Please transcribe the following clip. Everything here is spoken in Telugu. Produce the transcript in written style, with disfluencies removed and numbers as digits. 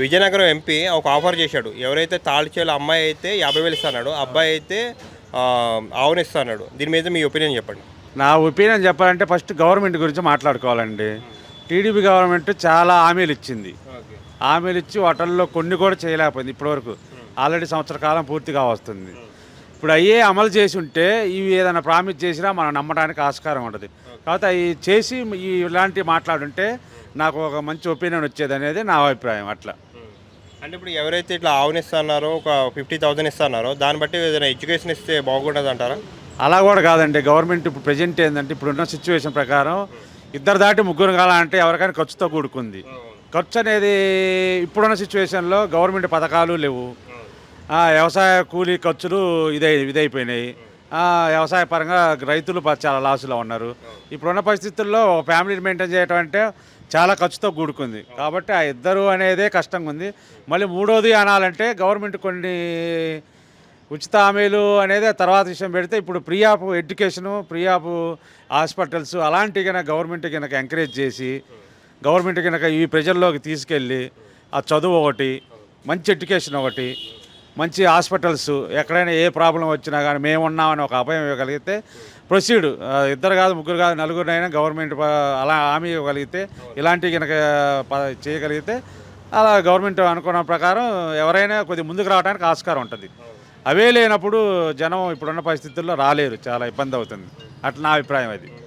విజయనగరం ఎంపీ ఒక ఆఫర్ చేశాడు. ఎవరైతే తాళిచేలు అమ్మాయి అయితే 50,000 ఇస్తాడు, అబ్బాయి అయితే ఆవును ఇస్తాడు. దీని మీద మీ ఒపీనియన్ చెప్పండి. నా ఒపీనియన్ చెప్పాలంటే ఫస్ట్ గవర్నమెంట్ గురించి మాట్లాడుకోవాలండి. టీడీపీ గవర్నమెంట్ చాలా హామీలు ఇచ్చింది. హామీలు ఇచ్చి వాటిల్లో కొన్ని కూడా చేయలేకపోయింది ఇప్పటివరకు. ఆల్రెడీ సంవత్సర కాలం పూర్తిగా వస్తుంది. ఇప్పుడు అయ్యే అమలు చేసి ఉంటే ఇవి ఏదైనా ప్రామిస్ చేసినా మనం నమ్మడానికి ఆస్కారం ఉంటుంది. కాబట్టి అవి చేసి ఇలాంటివి మాట్లాడుంటే నాకు ఒక మంచి ఒపీనియన్ వచ్చేది అనేది నా అభిప్రాయం. అట్లా అంటే ఇప్పుడు ఎవరైతే ఇట్లా ఆవుని ఇస్తున్నారో, ఒక 50,000 ఇస్తున్నారో, దాన్ని బట్టి ఏదైనా ఎడ్యుకేషన్ ఇస్తే బాగుంటుంది అంటారా? అలా కూడా కాదండి. గవర్నమెంట్ ఇప్పుడు ప్రజెంట్ ఏంటంటే ఇప్పుడున్న సిచ్యువేషన్ ప్రకారం ఇద్దరు దాటి ముగ్గురు కావాలంటే ఎవరికైనా ఖర్చుతో కూడుకుంది. ఖర్చు అనేది ఇప్పుడున్న సిచ్యువేషన్లో గవర్నమెంట్ పథకాలు లేవు. వ్యవసాయ కూలీ ఖర్చులు ఇదైపోయినాయి. వ్యవసాయ పరంగా రైతులు చాలా లాసులో ఉన్నారు. ఇప్పుడున్న పరిస్థితుల్లో ఫ్యామిలీని మెయింటైన్ చేయడం అంటే చాలా ఖర్చుతో కూడుకుంది. కాబట్టి ఆ ఇద్దరు అనేదే కష్టంగా ఉంది. మళ్ళీ మూడోది అనాలంటే గవర్నమెంట్ కొన్ని ఉచిత హామీలు అనేది తర్వాత విషయం పెడితే ఇప్పుడు free of education, free of hospitals అలాంటివి కనుక గవర్నమెంట్ కనుక ఎంకరేజ్ చేసి గవర్నమెంట్ కనుక ఈ ప్రజల్లోకి తీసుకెళ్ళి ఆ చదువు ఒకటి, మంచి ఎడ్యుకేషన్ ఒకటి, మంచి హాస్పిటల్స్, ఎక్కడైనా ఏ ప్రాబ్లం వచ్చినా కానీ మేము ఉన్నామని ఒక అభయం ఇవ్వగలిగితే ప్రొసీడ్ ఇద్దరు కాదు ముగ్గురు కాదు నలుగురినైనా గవర్నమెంట్ అలా హామీ ఇవ్వగలిగితే, ఇలాంటివి కనుక చేయగలిగితే అలా గవర్నమెంట్ అనుకున్న ప్రకారం ఎవరైనా కొద్దిగా ముందుకు రావడానికి ఆస్కారం ఉంటుంది. అవే లేనప్పుడు జనం ఇప్పుడున్న పరిస్థితుల్లో రాలేరు, చాలా ఇబ్బంది అవుతుంది. అట్లా నా అభిప్రాయం అది.